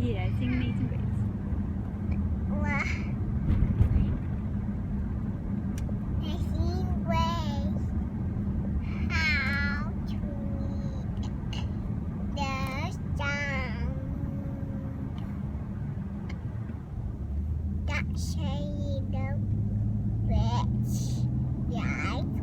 Yeah, sing Amazing Grace. What? Amazing Grace. How sweet the sound that saved the wretch like